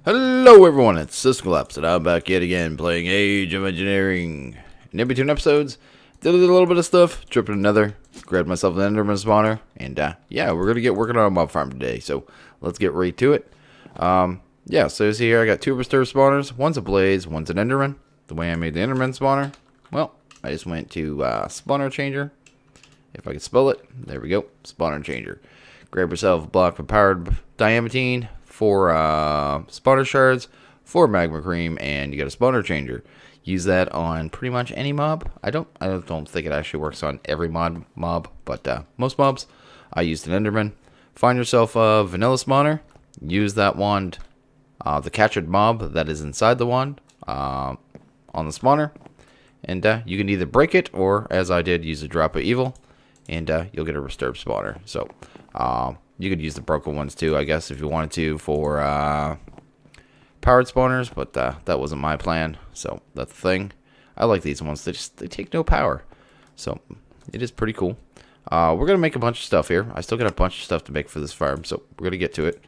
Hello everyone, it's SystemCollapse, and I'm back yet again playing Age of Engineering. And in between episodes, did a little bit of stuff, tripped another, grabbed myself an Enderman spawner, and yeah, we're going to get working on a mob farm today, so let's get right to it. Yeah, so you see here, I got two Resturbed spawners, one's a Blaze, one's an Enderman. The way I made the Enderman spawner, well, I just went to spawner changer, if I can spell it, there we go, spawner changer. Grab yourself a block of powered diamantine, 4 spawner shards, 4 magma cream, and you got a spawner changer. Use that on pretty much any mob. I don't think it actually works on every mob, but most mobs. I used an Enderman. Find yourself a vanilla spawner. Use that wand, the captured mob that is inside the wand, on the spawner, and you can either break it or, as I did, use a drop of evil, and you'll get a Resturbed spawner. So. You could use the broken ones too, I guess, if you wanted to for powered spawners, but that wasn't my plan, so that's the thing. I like these ones. They take no power, so it is pretty cool. We're gonna make a bunch of stuff here. I still got a bunch of stuff to make for this farm, so we're gonna get to it.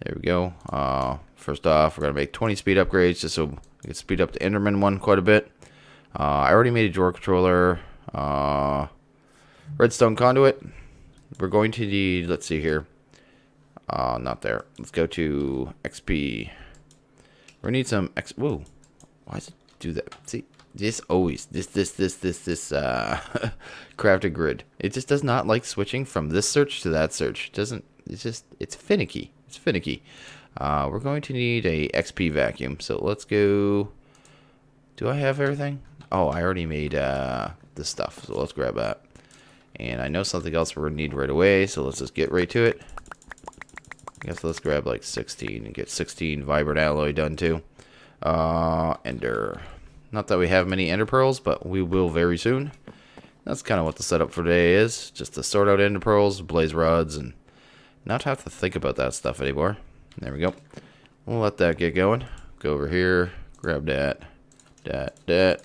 There we go. First off, we're gonna make 20 speed upgrades just so we can speed up the Enderman one quite a bit. I already made a drawer controller, redstone conduit. We're going to need, let's see here. Not there. Let's go to XP. We need some whoa. Why does it do that? See, this crafted grid. It just does not like switching from this search to that search. It's finicky. It's finicky. We're going to need a XP vacuum. So let's go. Do I have everything? Oh, I already made this stuff. So let's grab that. And I know something else we're going to need right away, so let's just get right to it. I guess let's grab like 16 and get 16 vibrant alloy done too. Ender. Not that we have many ender pearls, but we will very soon. That's kind of what the setup for today is. Just to sort out ender pearls, blaze rods, and not have to think about that stuff anymore. There we go. We'll let that get going. Go over here, grab that, and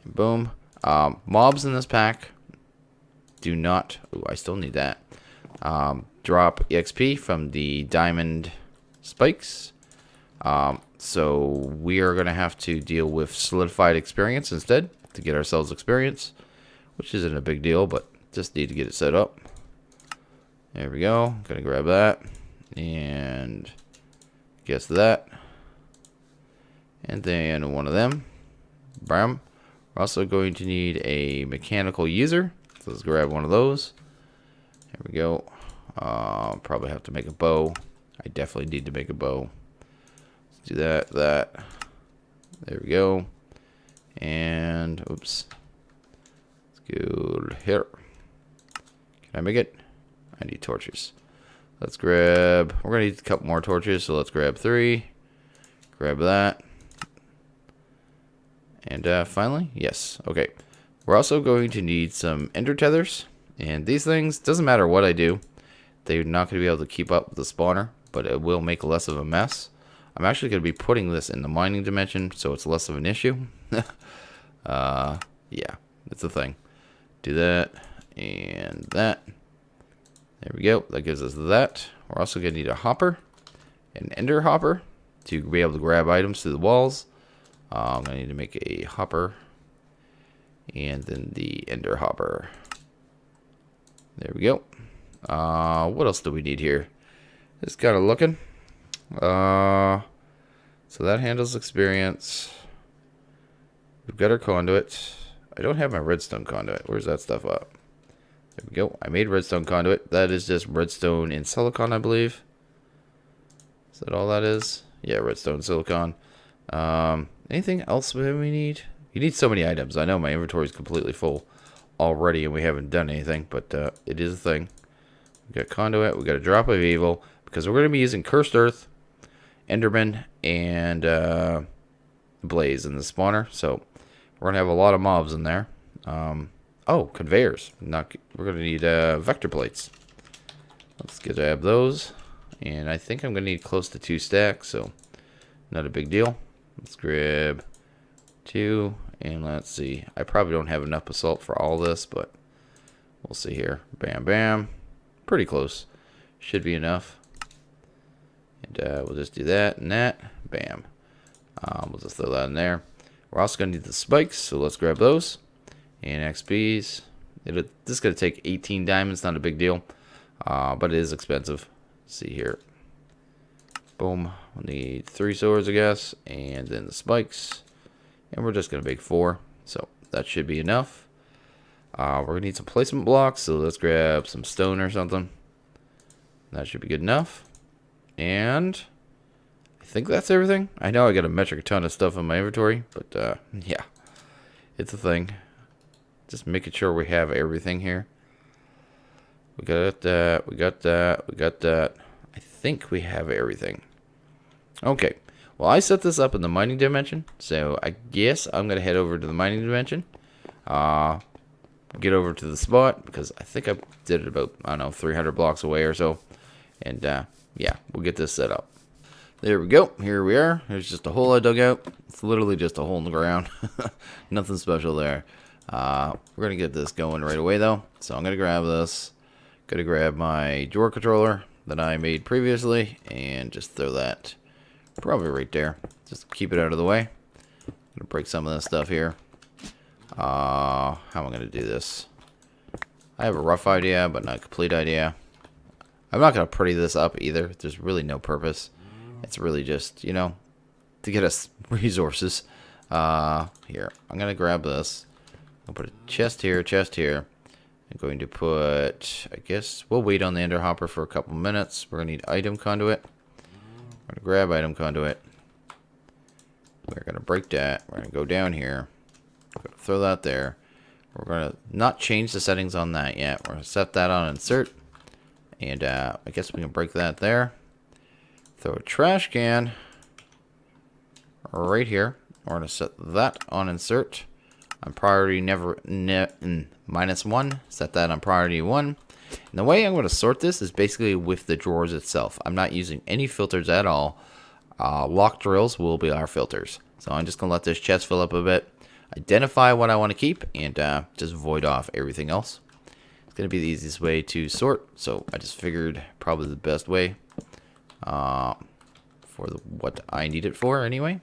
boom. Mobs in this pack do not, I still need that, drop EXP from the diamond spikes, so we are going to have to deal with solidified experience instead to get ourselves experience, which isn't a big deal, but just need to get it set up. There we go. Gonna grab that and guess that, and then one of them. Bam. We're also going to need a mechanical user. So let's grab one of those. There we go. Probably have to make a bow. I definitely need to make a bow. Let's do that. There we go. And oops. Let's go here. Can I make it? I need torches. Let's grab. We're gonna need a couple more torches, so let's grab 3. Grab that. And finally, yes. Okay. We're also going to need some ender tethers, and these things, doesn't matter what I do, they're not going to be able to keep up with the spawner, but it will make less of a mess. I'm actually going to be putting this in the mining dimension, so it's less of an issue. Yeah, it's a thing. Do that, and that. There we go, that gives us that. We're also going to need a hopper, an ender hopper, to be able to grab items through the walls. I'm going to need to make a hopper. And then the ender hopper. There we go. What else do we need here? Just kind of looking. So that handles experience. We've got our conduit. I don't have my redstone conduit. Where's that stuff up? There we go. I made redstone conduit. That is just redstone and silicon, I believe. Is that all that is? Yeah, redstone and silicon. Anything else we need? You need so many items. I know my inventory is completely full already and we haven't done anything, but it is a thing. We got conduit, we got a drop of evil, because we're going to be using cursed earth, enderman, and blaze in the spawner, so we're going to have a lot of mobs in there. Oh, conveyors. We're going to need vector plates. Let's grab those, and I think I'm going to need close to 2 stacks, so not a big deal. Let's grab 2. And let's see. I probably don't have enough basalt for all this, but we'll see here. Bam, bam. Pretty close. Should be enough. And we'll just do that and that. Bam. We'll just throw that in there. We're also going to need the spikes, so let's grab those. And XPs. This is going to take 18 diamonds, not a big deal. But it is expensive. Let's see here. Boom. We'll need 3 swords, I guess. And then the spikes. And we're just going to make 4. So that should be enough. We're going to need some placement blocks, so let's grab some stone or something. That should be good enough. And I think that's everything. I know I got a metric ton of stuff in my inventory, but yeah, it's a thing. Just making sure we have everything here. We got that, we got that, we got that. I think we have everything. Okay, well, I set this up in the mining dimension, so I guess I'm going to head over to the mining dimension. Get over to the spot, because I think I did it about, I don't know, 300 blocks away or so. And yeah, we'll get this set up. There we go. Here we are. There's just a hole I dug out. It's literally just a hole in the ground. Nothing special there. We're going to get this going right away, though. So I'm going to grab this. Going to grab my drawer controller that I made previously and just throw that probably right there. Just keep it out of the way. I'm going to break some of this stuff here. How am I going to do this? I have a rough idea, but not a complete idea. I'm not going to pretty this up either. There's really no purpose. It's really just, you know, to get us resources. Here, I'm going to grab this. I'll put a chest here, I'm going to put, I guess, we'll wait on the ender hopper for a couple minutes. We're going to need item conduit. We're going to grab item conduit. We're going to break that. We're going to go down here. We're going to throw that there. We're going to not change the settings on that yet. We're going to set that on insert. And I guess we can break that there. Throw a trash can right here. We're going to set that on insert. On priority -1. Set that on priority 1. And the way I'm going to sort this is basically with the drawers itself. I'm not using any filters at all. Lock drills will be our filters. So I'm just going to let this chest fill up a bit. Identify what I want to keep. And just void off everything else. It's going to be the easiest way to sort. So I just figured probably the best way. For what I need it for anyway.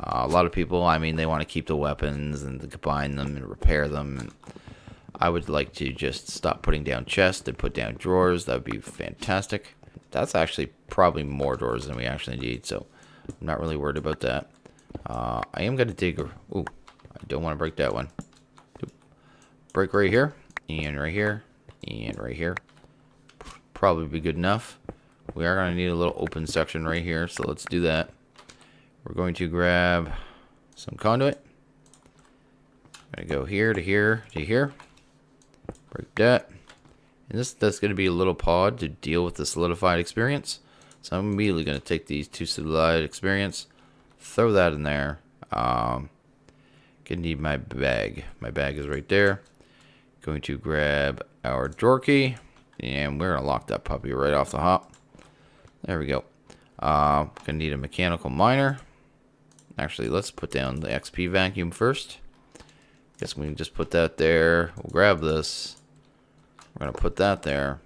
A lot of people, I mean, they want to keep the weapons and combine them and repair them. And I would like to just stop putting down chests and put down drawers. That would be fantastic. That's actually probably more drawers than we actually need, so I'm not really worried about that. I am going to dig. Ooh, I don't want to break that one. Break right here, and right here, and right here. Probably be good enough. We are going to need a little open section right here, so let's do that. We're going to grab some conduit. I'm going to go here to here to here. Break that. And that's going to be a little pod to deal with the solidified experience. So I'm immediately going to take these 2 solidified experience, throw that in there. Gonna need my bag. My bag is right there. Going to grab our drawer key, and we're going to lock that puppy right off the hop. There we go. Gonna need a mechanical miner. Actually, let's put down the XP vacuum first. Guess we can just put that there. We'll grab this. We're going to put that there.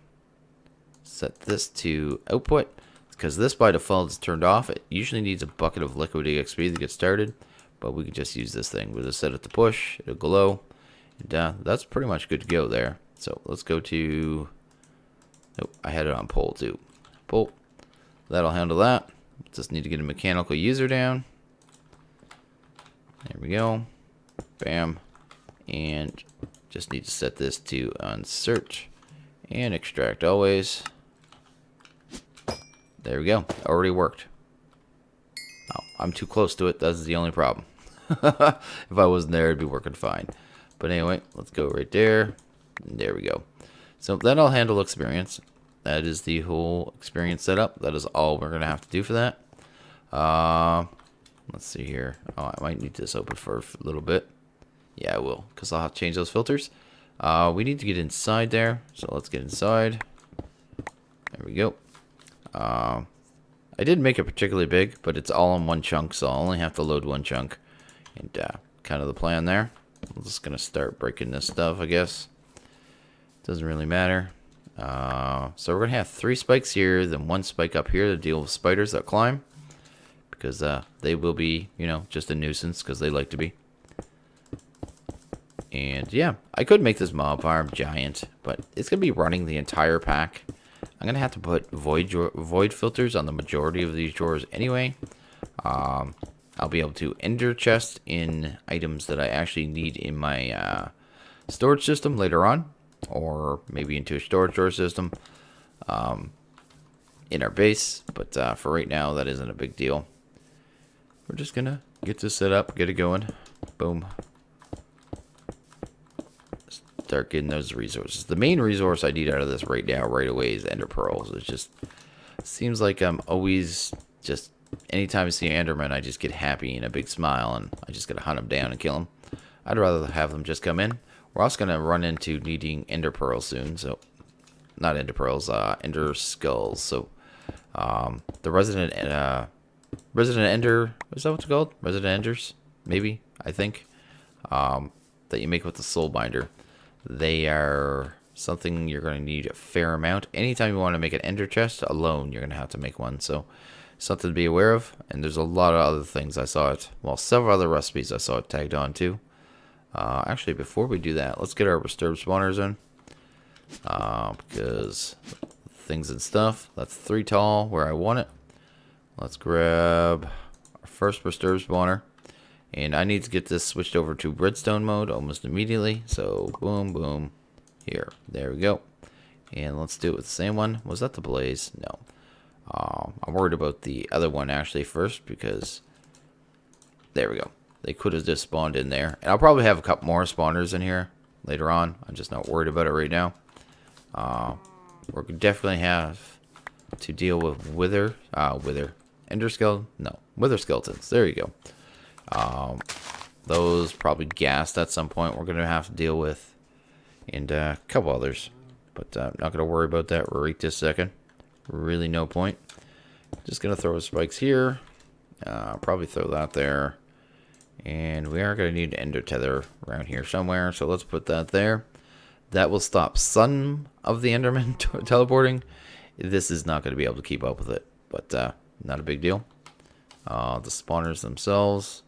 Set this to output. Because this by default is turned off. It usually needs a bucket of liquid EXP to get started. But we can just use this thing. We'll just set it to push. It'll glow. And that's pretty much good to go there. So let's go to... Nope, I had it on pull too. Pull. That'll handle that. Just need to get a mechanical user down. There we go. Bam. And just need to set this to insert and extract always. There we go. Already worked. Oh, I'm too close to it. That's the only problem. If I wasn't there, it'd be working fine. But anyway, let's go right there. There we go. So that'll handle experience. That is the whole experience setup. That is all we're going to have to do for that. Let's see here. Oh, I might need this open for a little bit. Yeah, I will, because I'll have to change those filters. We need to get inside there, so let's get inside. There we go. I didn't make it particularly big, but it's all in one chunk, so I'll only have to load one chunk. And kind of the plan there. I'm just going to start breaking this stuff, I guess. Doesn't really matter. So we're going to have 3 spikes here, then 1 spike up here to deal with spiders that climb. Because they will be, you know, just a nuisance because they like to be. And yeah, I could make this mob farm giant, but it's going to be running the entire pack. I'm going to have to put void filters on the majority of these drawers anyway. I'll be able to ender chest in items that I actually need in my storage system later on. Or maybe into a storage drawer system in our base. But for right now, that isn't a big deal. We're just going to get this set up, get it going. Boom. Start getting those resources. The main resource I need out of this right now, right away, is ender pearls. It just seems like I'm always just, anytime I see an enderman, I just get happy and a big smile, and I just gotta hunt them down and kill them. I'd rather have them just come in. We're also gonna run into needing ender pearls soon, so not ender pearls, ender skulls. So the resident ender, is that what's it called? Resident enders, maybe, I think, that you make with the soul binder. They are something you're going to need a fair amount. Anytime you want to make an ender chest alone, you're going to have to make one. So something to be aware of. And there's a lot of other things I saw it. Well, several other recipes I saw it tagged on too. Actually, before we do that, let's get our Resturbed spawners in. Because things and stuff. That's 3 tall where I want it. Let's grab our first Resturbed spawner. And I need to get this switched over to redstone mode almost immediately. So, boom, boom. Here. There we go. And let's do it with the same one. Was that the blaze? No. I'm worried about the other one actually first because... There we go. They could have just spawned in there. And I'll probably have a couple more spawners in here later on. I'm just not worried about it right now. We're definitely have to deal with wither ender skeleton. No, wither skeletons. There you go. Those probably gassed at some point we're going to have to deal with. And a couple others. But not going to worry about that right this second. Really no point. Just going to throw spikes here. Probably throw that there. And we are going to need an ender tether around here somewhere. So let's put that there. That will stop some of the endermen teleporting. This is not going to be able to keep up with it. But not a big deal. The spawners themselves.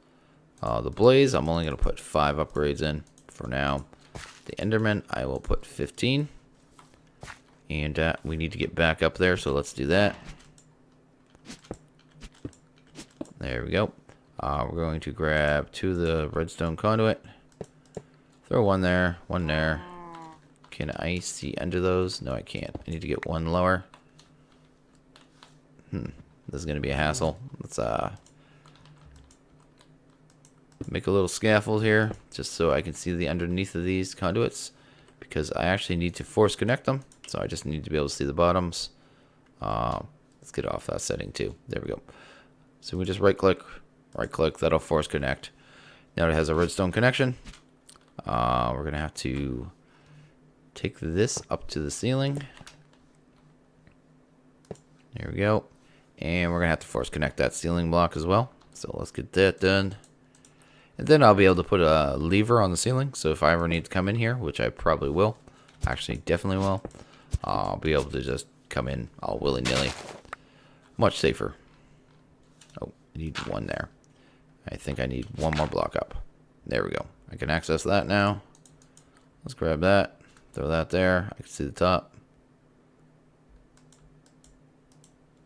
The blaze, I'm only going to put 5 upgrades in for now. The enderman, I will put 15. And we need to get back up there, so let's do that. There we go. We're going to grab 2 of the redstone conduit. Throw 1 there, 1 there. Can I see under those? No, I can't. I need to get 1 lower. This is going to be a hassle. Let's make a little scaffold here just so I can see the underneath of these conduits, because I actually need to force connect them, so I just need to be able to see the bottoms. Let's get off that setting too. There we go. So we just right click, that'll force connect. Now it has a redstone connection. We're gonna have to take this up to the ceiling. There we go. And we're gonna have to force connect that ceiling block as well. So let's get that done. And then I'll be able to put a lever on the ceiling. So if I ever need to come in here, which I probably will, actually definitely will, I'll be able to just come in all willy-nilly. Much safer. Oh, I need 1 there. I think I need 1 more block up. There we go. I can access that now. Let's grab that. Throw that there. I can see the top.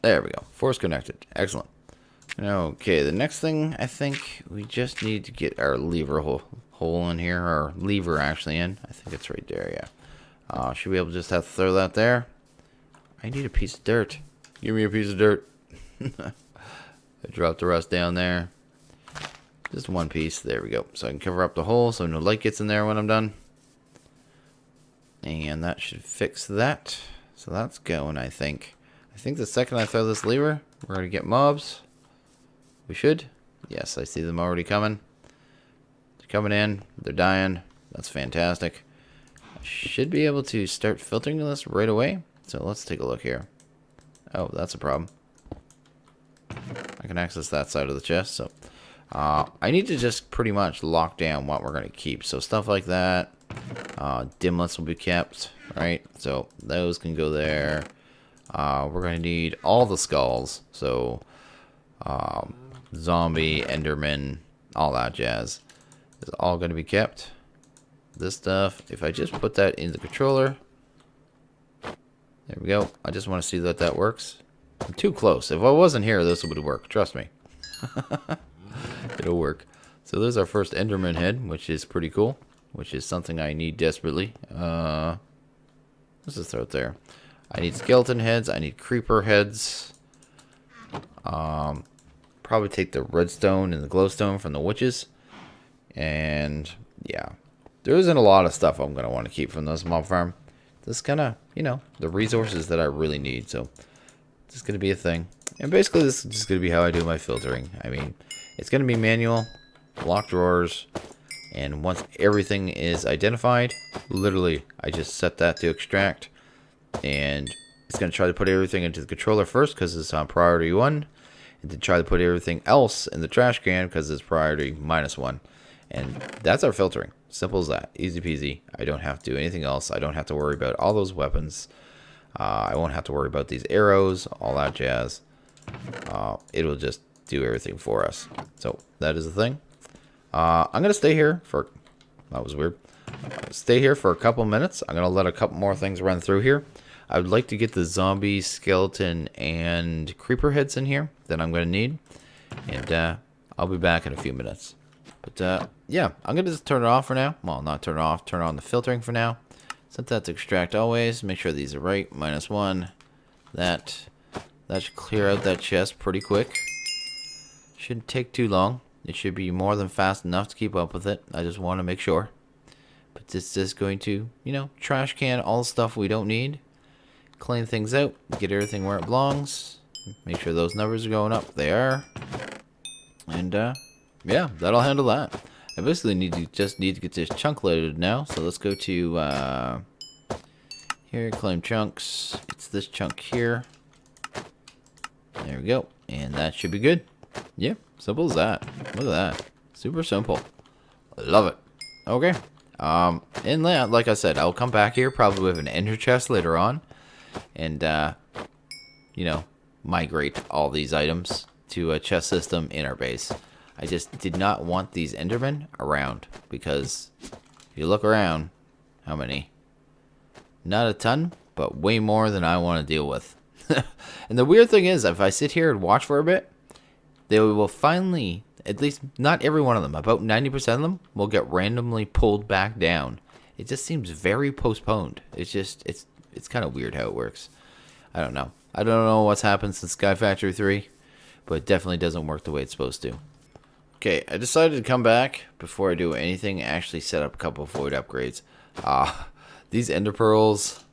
There we go. Force connected. Excellent. Okay, the next thing, I think we just need to get our lever hole in here, or lever actually in. I think it's right there, yeah. Should we be able to just have to throw that there? I need a piece of dirt. Give me a piece of dirt. I dropped the rest down there. Just 1 piece. There we go. So I can cover up the hole so no light gets in there when I'm done. And that should fix that. So that's going, I think. I think the second I throw this lever, we're going to get mobs. We should. Yes, I see them already coming. They're coming in. They're dying. That's fantastic. I should be able to start filtering this right away. So let's take a look here. Oh, that's a problem. I can access that side of the chest. So I need to just pretty much lock down what we're going to keep. So stuff like that. Dimlets will be kept. right? So those can go there. We're going to need all the skulls. So zombie, enderman, all that jazz is all going to be kept. This stuff, if I just put that in the controller, there we go. I just want to see that that works. I'm too close. If I wasn't here, this would work. Trust me. It'll work. So there's our first enderman head, which is pretty cool, which is something I need desperately. Let's just throw it there. I need skeleton heads. I need creeper heads. Probably take the redstone and the glowstone from the witches. And yeah, there isn't a lot of stuff I'm going to want to keep from this mob farm. This kind of, you know, the resources that I really need. So this is going to be a thing. And basically this is just going to be how I do my filtering. I mean, it's going to be manual, locked drawers. And once everything is identified, literally I just set that to extract. And it's going to try to put everything into the controller first because it's on priority 1. And to try to put everything else in the trash can because it's priority -1. And that's our filtering. Simple as that. Easy peasy. I don't have to do anything else. I don't have to worry about all those weapons. I won't have to worry about these arrows, all that jazz. It'll just do everything for us. So that is the thing. I'm going to stay here for... That was weird. Stay here for a couple minutes. I'm going to let a couple more things run through here. I would like to get the zombie, skeleton, and creeper heads in here that I'm going to need. And I'll be back in a few minutes. But yeah, I'm going to just turn it off for now. Well, not turn it off. Turn on the filtering for now. Set that to extract always. Make sure these are right. -1. That should clear out that chest pretty quick. Shouldn't take too long. It should be more than fast enough to keep up with it. I just want to make sure. But this is going to, you know, trash can all the stuff we don't need. Clean things out. Get everything where it belongs. Make sure those numbers are going up. They are. And yeah, that'll handle that. I basically just need to get this chunk loaded now. So let's go to here, claim chunks. It's this chunk here. There we go. And that should be good. Yeah, simple as that. Look at that. Super simple. Love it. Okay. And like I said, I'll come back here probably with an ender chest later on. And, you know, migrate all these items to a chest system in our base. I just did not want these endermen around. Because if you look around, how many? Not a ton, but way more than I want to deal with. And the weird thing is, if I sit here and watch for a bit, they will finally, at least not every one of them, about 90% of them will get randomly pulled back down. It just seems very postponed. It's just, it's kind of weird how it works. I don't know. I don't know what's happened since Sky Factory 3, but it definitely doesn't work the way it's supposed to. Okay, I decided to come back before I do anything, actually set up a couple of void upgrades. These ender pearls,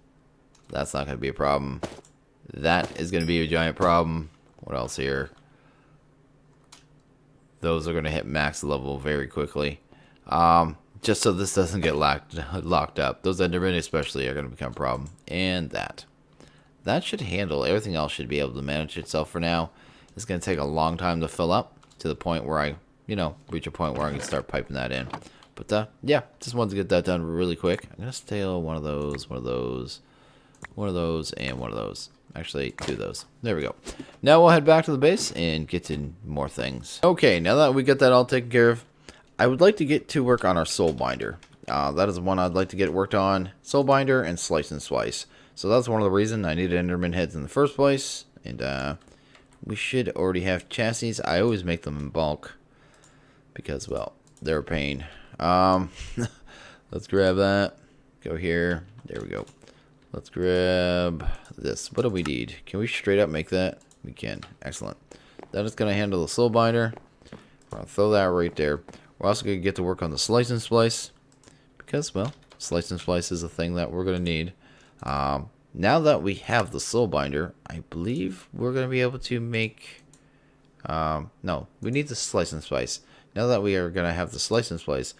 that's not going to be a problem. That is going to be a giant problem. What else here? Those are going to hit max level very quickly. Just so this doesn't get locked up. Those endermen especially are going to become a problem. And that should handle. Everything else should be able to manage itself for now. It's going to take a long time to fill up to the point where I, you know, reach a point where I can start piping that in. But yeah, just wanted to get that done really quick. I'm going to steal one of those, and one of those. Actually, 2 of those. There we go. Now we'll head back to the base and get to more things. Okay, now that we got that all taken care of, I would like to get to work on our soul binder. That is one I'd like to get worked on. Soul binder and slice and splice. So that's one of the reasons I needed enderman heads in the first place. And we should already have chassis. I always make them in bulk because, well, they're a pain. Let's grab that. Go here. There we go. Let's grab this. What do we need? Can we straight up make that? We can. Excellent. That is going to handle the soul binder. We're going to throw that right there. We're also going to get to work on the slice and splice. Because, well, slice and splice is a thing that we're going to need. Now that we have the soul binder, I believe we're going to be able to make... no, we need the slice and splice. Now that we are going to have the slice and splice,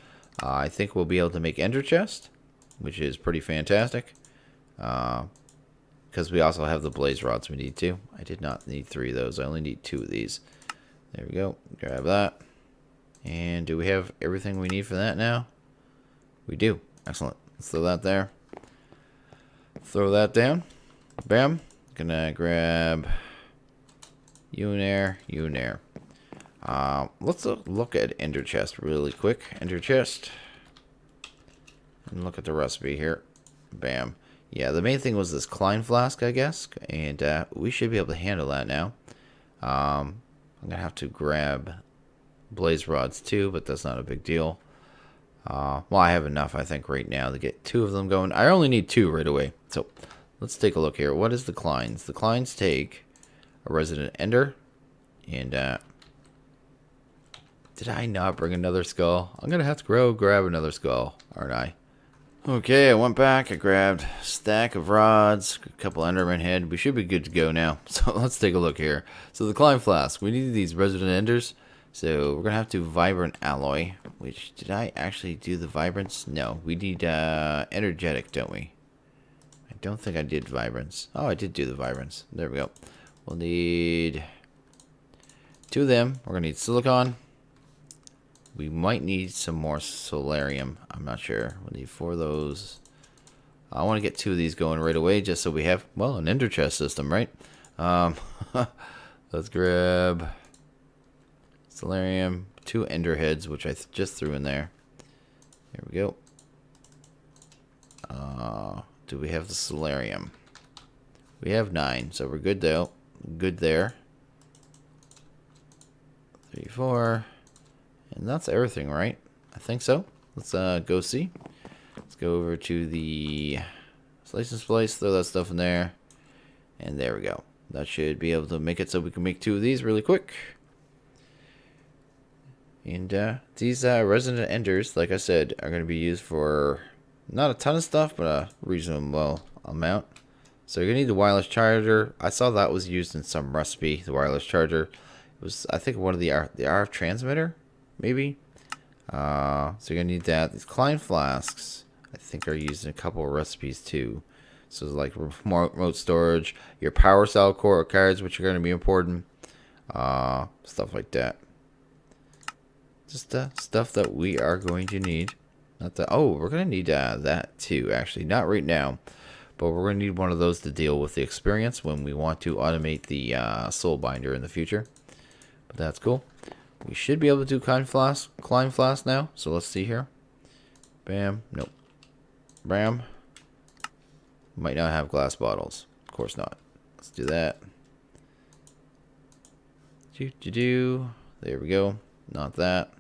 I think we'll be able to make ender chest, which is pretty fantastic. Because we also have the blaze rods we need too. I did not need 3 of those. I only need 2 of these. There we go. Grab that. And do we have everything we need for that now? We do. Excellent. Let's throw that there. Throw that down. Bam. Gonna grab you in there, you in there. Let's look at ender chest really quick. Ender chest. And look at the recipe here. Bam. Yeah, the main thing was this Klein flask, I guess. And we should be able to handle that now. I'm going to have to grab blaze rods too, but that's not a big deal. Well, I have enough, I think, right now to get 2 of them going. I only need 2 right away. So let's take a look here. What is the Kleins? The Kleins take a resident ender. And did I not bring another skull? I'm going to have to go grab another skull, aren't I? Okay, I went back. I grabbed a stack of rods, a couple Enderman head. We should be good to go now. So let's take a look here. So the Klein flask. We need these resident enders. So we're going to have to vibrant alloy. Which, did I actually do the vibrance? No, we need energetic, don't we? I don't think I did vibrance. Oh, I did do the vibrance. There we go. We'll need 2 of them. We're going to need silicon. We might need some more solarium. I'm not sure. We'll need 4 of those. I want to get 2 of these going right away just so we have, well, an ender chest system, right? Let's grab solarium, 2 ender heads, which I just threw in there. Here we go. Do we have the solarium? We have 9, so we're good though. Good there. 3, 4. And that's everything, right? I think so. Let's go see. Let's go over to the slice and splice, throw that stuff in there. And there we go. That should be able to make it so we can make 2 of these really quick. And these resident enders, like I said, are going to be used for not a ton of stuff, but a reasonable amount. So you're going to need the wireless charger. I saw that was used in some recipe, the wireless charger. It was, I think, one of the RF transmitter. Maybe. So you're going to need that. These Klein flasks, I think, are used in a couple of recipes too. So like remote storage, your power cell core cards, which are going to be important. Stuff like that. Just stuff that we are going to need. Not that. Oh, we're going to need that too, actually. Not right now. But we're going to need one of those to deal with the experience when we want to automate the soul binder in the future. But that's cool. We should be able to do Klein flask now. So let's see here. Bam. Nope. Bam. Might not have glass bottles. Of course not. Let's do that. There we go. Not that.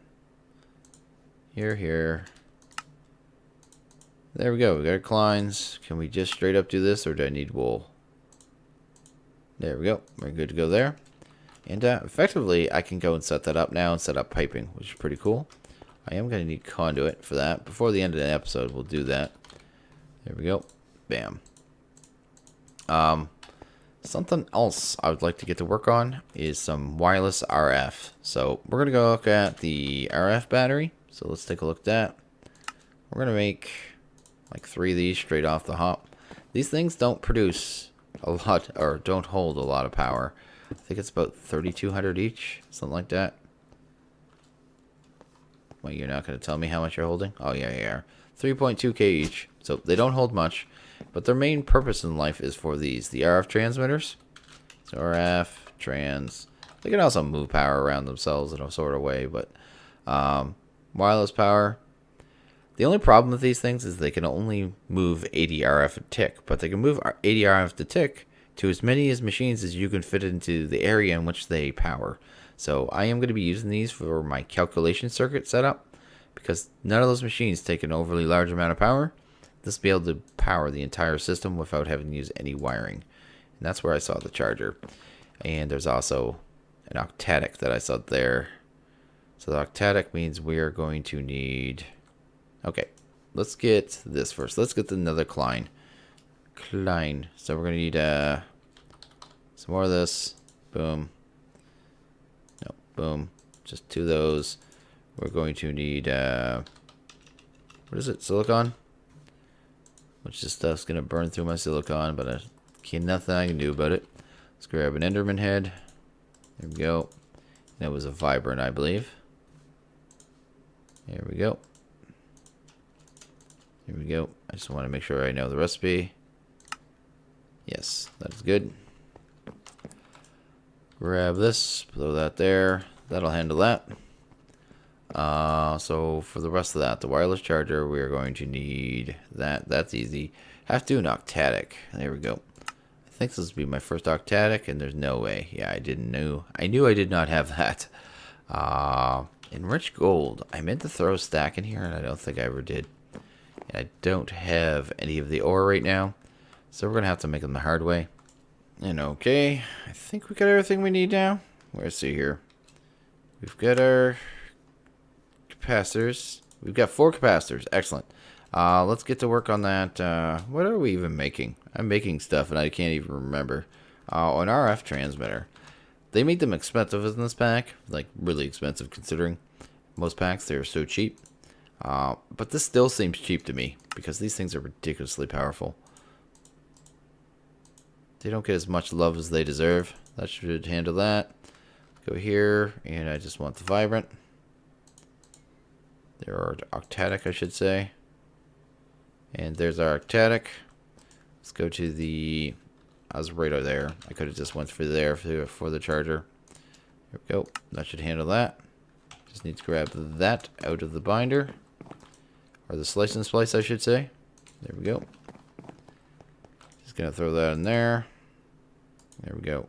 Here. There we go. We got our Kleins. Can we just straight up do this, or do I need wool? There we go. We're good to go there. And effectively, I can go and set that up now and set up piping, which is pretty cool. I am going to need conduit for that. Before the end of the episode, we'll do that. There we go. Bam. Something else I would like to get to work on is some wireless RF. So we're going to go look at the RF battery. So let's take a look at that. We're going to make like 3 of these straight off the hop. These things don't produce a lot, or don't hold a lot of power. I think it's about 3,200 each, something like that. Well, you're not going to tell me how much you're holding? Oh, yeah, you are. 3.2k each. So they don't hold much, but their main purpose in life is for these, the RF transmitters. So RF, trans. They can also move power around themselves in a sort of way, but wireless power. The only problem with these things is they can only move 80 RF a tick, but they can move 80 RF a tick to as many as machines as you can fit into the area in which they power. So I am going to be using these for my calculation circuit setup, because none of those machines take an overly large amount of power. This will be able to power the entire system without having to use any wiring. And that's where I saw the charger. And there's also an octatic that I saw there. So the octatic means we are going to need... Okay, let's get this first. Let's get another Klein. So we're going to need some more of this. Boom. No, boom. Just 2 of those. We're going to need... what is it? Silicon? Which this stuff's going to burn through my silicon, but nothing I can do about it. Let's grab an Enderman head. There we go. That was a vibrant, I believe. There we go. Here we go. I just want to make sure I know the recipe. Yes, that's good. Grab this, throw that there. That'll handle that. So for the rest of that, the wireless charger, we are going to need that. That's easy. Have to do an octatic. There we go. I think this will be my first octatic, and there's no way. Yeah, I didn't know. I knew I did not have that. Enriched gold. I meant to throw a stack in here, and I don't think I ever did. And I don't have any of the ore right now, so we're gonna have to make them the hard way. And okay, I think we got everything we need now. Let's see here. We've got our capacitors. We've got 4 capacitors. Excellent. Let's get to work on that. What are we even making? I'm making stuff and I can't even remember. An RF transmitter. They made them expensive in this pack. Like, really expensive considering most packs, they're so cheap. But this still seems cheap to me because these things are ridiculously powerful. They don't get as much love as they deserve. That should handle that. Go here, and I just want the vibrant. There are octatic, I should say. And there's our octatic. Let's go to the... I was right over there. I could have just went for there for the charger. There we go. That should handle that. Just need to grab that out of the binder. Or the slice and splice, I should say. There we go. Just gonna throw that in there. There we go.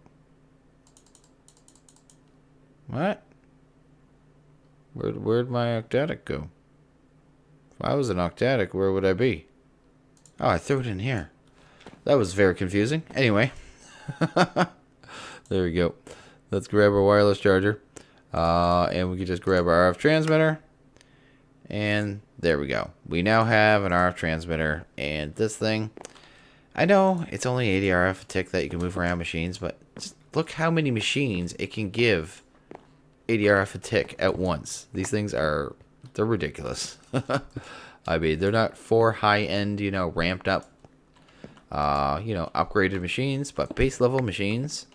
What? Where'd my octatic go? If I was an octatic, where would I be? Oh, I threw it in here. That was very confusing. Anyway. There we go. Let's grab our wireless charger. And we can just grab our RF transmitter. And there we go. We now have an RF transmitter. And this thing... I know it's only 80 RF a tick that you can move around machines, but just look how many machines it can give 80 RF a tick at once. These things are... they're ridiculous. I mean, they're not for high-end, you know, ramped up, you know, upgraded machines, but base level machines,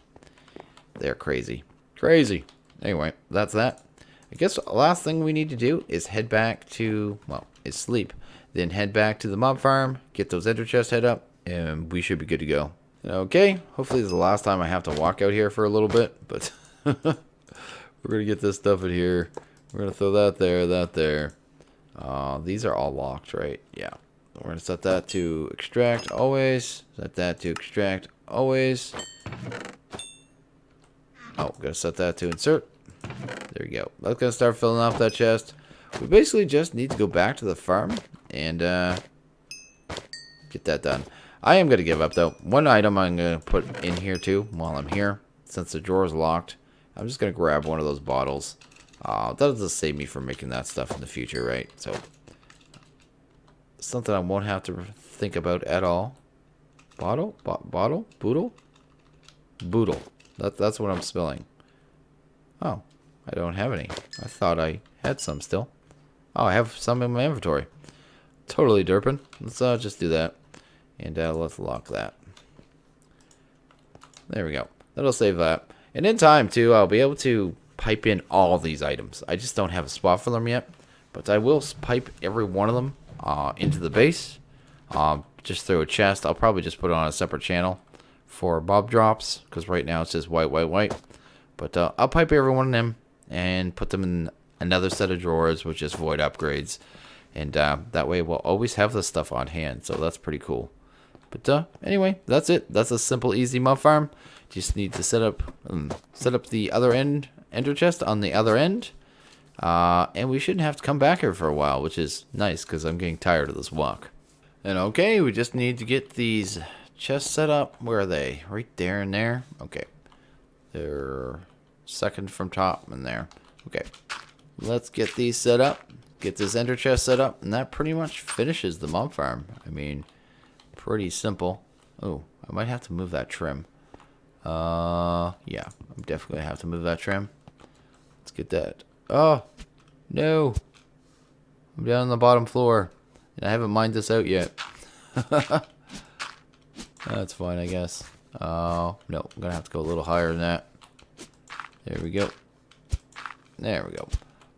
they're crazy. Crazy. Anyway, that's that. I guess the last thing we need to do is head back to, well, is sleep. Then head back to the mob farm, get those ender chests head up, and we should be good to go. Okay, hopefully this is the last time I have to walk out here for a little bit, but we're going to get this stuff in here. We're going to throw that there, that there. These are all locked, right? Yeah. We're going to set that to extract always. Set that to extract always. Oh, going to set that to insert. There you go. That's going to start filling up that chest. We basically just need to go back to the farm and get that done. I am going to give up, though. One item I'm going to put in here, too, while I'm here. Since the drawer is locked, I'm just going to grab one of those bottles. That'll just save me from making that stuff in the future, right? So, something I won't have to think about at all. Bottle? Bottle? Boodle? Boodle. That's what I'm spelling. Oh, I don't have any. I thought I had some still. Oh, I have some in my inventory. Totally derping. Let's just do that. And let's lock that. There we go. That'll save that. And in time, too, I'll be able to pipe in all these items. I just don't have a spot for them yet. But I will pipe every one of them into the base. Just through a chest. I'll probably just put it on a separate channel for mob drops. Because right now it's just white, white, white. But I'll pipe every one of them and put them in another set of drawers with just void upgrades. And that way we'll always have this stuff on hand. So that's pretty cool. But anyway, that's it. That's a simple, easy mob farm. Just need to set up the other ender chest on the other end. And we shouldn't have to come back here for a while, which is nice because I'm getting tired of this walk. And okay, we just need to get these chests set up. Where are they? Right there and there? Okay. They're second from top and there. Okay. Let's get these set up. Get this ender chest set up. And that pretty much finishes the mob farm. I mean, pretty simple. Oh, I might have to move that trim. Yeah, I'm definitely going to have to move that trim. Let's get that. Oh, no. I'm down on the bottom floor. And I haven't mined this out yet. That's fine, I guess. No, I'm going to have to go a little higher than that. There we go. There we go.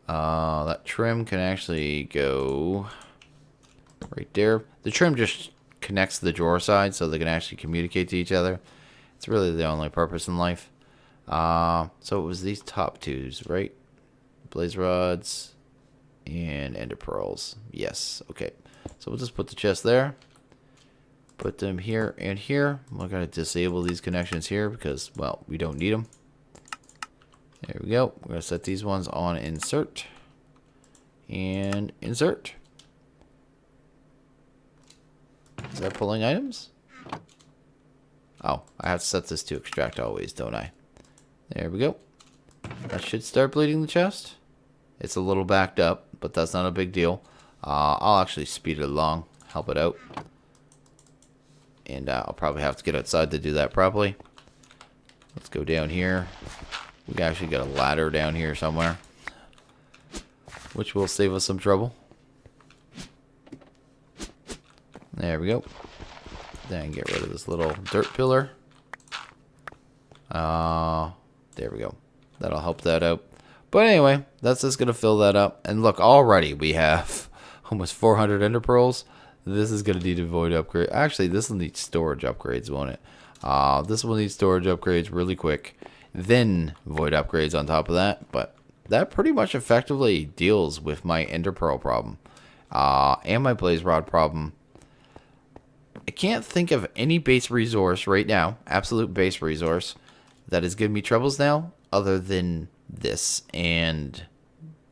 That trim can actually go right there. The trim just connects the drawer side so they can actually communicate to each other. It's really the only purpose in life. So it was these top twos, right? Blaze rods and ender pearls. Yes, okay. So we'll just put the chest there. Put them here and here. We're going to disable these connections here because, well, we don't need them. There we go. We're going to set these ones on insert. And insert. Is that pulling items? Oh, I have to set this to extract always, don't I? There we go. That should start bleeding the chest. It's a little backed up, but that's not a big deal. I'll actually speed it along, help it out. And I'll probably have to get outside to do that properly. Let's go down here. We actually got a ladder down here somewhere, which will save us some trouble. There we go. Then get rid of this little dirt pillar. There we go. That'll help that out. But anyway, that's just going to fill that up. And look, already we have almost 400 ender pearls. This is going to need a void upgrade. Actually, this will need storage upgrades, won't it? This will need storage upgrades really quick. Then void upgrades on top of that. But that pretty much effectively deals with my ender pearl problem. And my blaze rod problem. I can't think of any base resource right now, absolute base resource, that is giving me troubles now, other than this and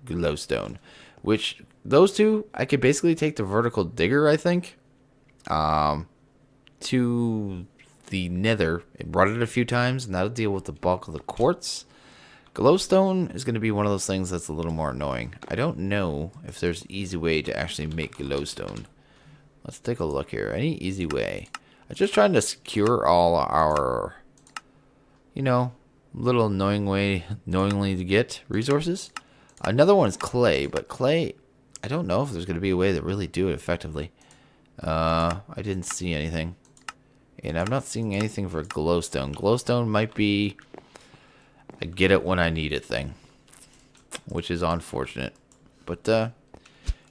glowstone. Which, those two, I could basically take the vertical digger, I think, to the nether and run it a few times, and that'll deal with the bulk of the quartz. Glowstone is going to be one of those things that's a little more annoying. I don't know if there's an easy way to actually make glowstone. Let's take a look here. Any easy way? I'm just trying to secure all our, you know, little knowingly to get resources. Another one is clay, but clay, I don't know if there's going to be a way that really do it effectively. I didn't see anything. And I'm not seeing anything for glowstone. Glowstone might be a get it when I need it thing, which is unfortunate. But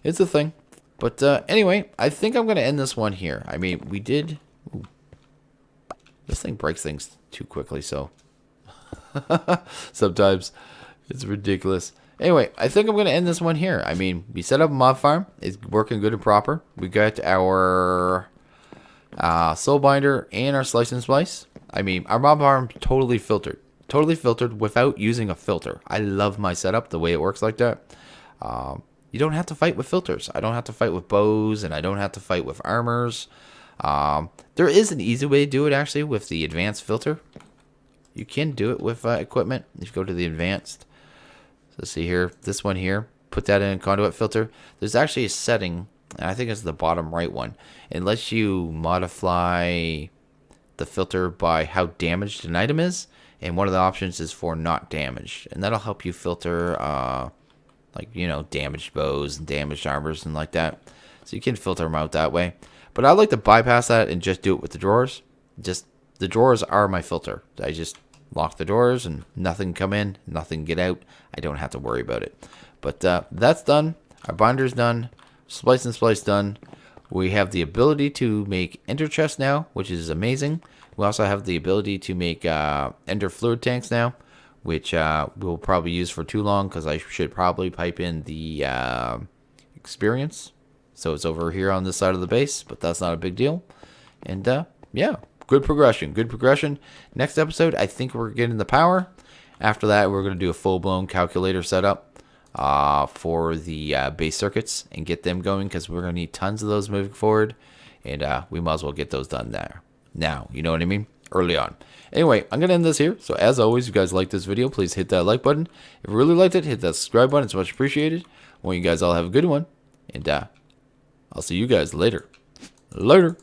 it's a thing. But anyway, I think I'm going to end this one here. I mean, we did... Ooh, this thing breaks things too quickly, so... Sometimes it's ridiculous. Anyway, I think I'm going to end this one here. I mean, we set up a mob farm. It's working good and proper. We got our soul binder and our slice and splice. I mean, our mob farm totally filtered. Totally filtered without using a filter. I love my setup, the way it works like that. You don't have to fight with filters. I don't have to fight with bows, and I don't have to fight with armors. There is an easy way to do it, actually, with the advanced filter. You can do it with equipment. If you go to the advanced. So see here, this one here, put that in a conduit filter. There's actually a setting, and I think it's the bottom right one. It lets you modify the filter by how damaged an item is. And one of the options is for not damaged. And that'll help you filter... like, you know, damaged bows and damaged armors and like that. So you can filter them out that way. But I like to bypass that and just do it with the drawers. Just, the drawers are my filter. I just lock the doors and nothing come in, nothing get out. I don't have to worry about it. But that's done. Our binder's done. Splice and splice done. We have the ability to make ender chests now, which is amazing. We also have the ability to make ender fluid tanks now, which we'll probably use for too long because I should probably pipe in the experience. So it's over here on this side of the base, but that's not a big deal. And yeah, good progression, good progression. Next episode, I think we're getting the power. After that, we're going to do a full-blown calculator setup for the base circuits and get them going because we're going to need tons of those moving forward. And we might as well get those done there. Now, you know what I mean? Early on. Anyway, I'm going to end this here. So as always, if you guys like this video, please hit that like button. If you really liked it, hit that subscribe button. It's much appreciated. I want you guys all have a good one. And I'll see you guys later. Later.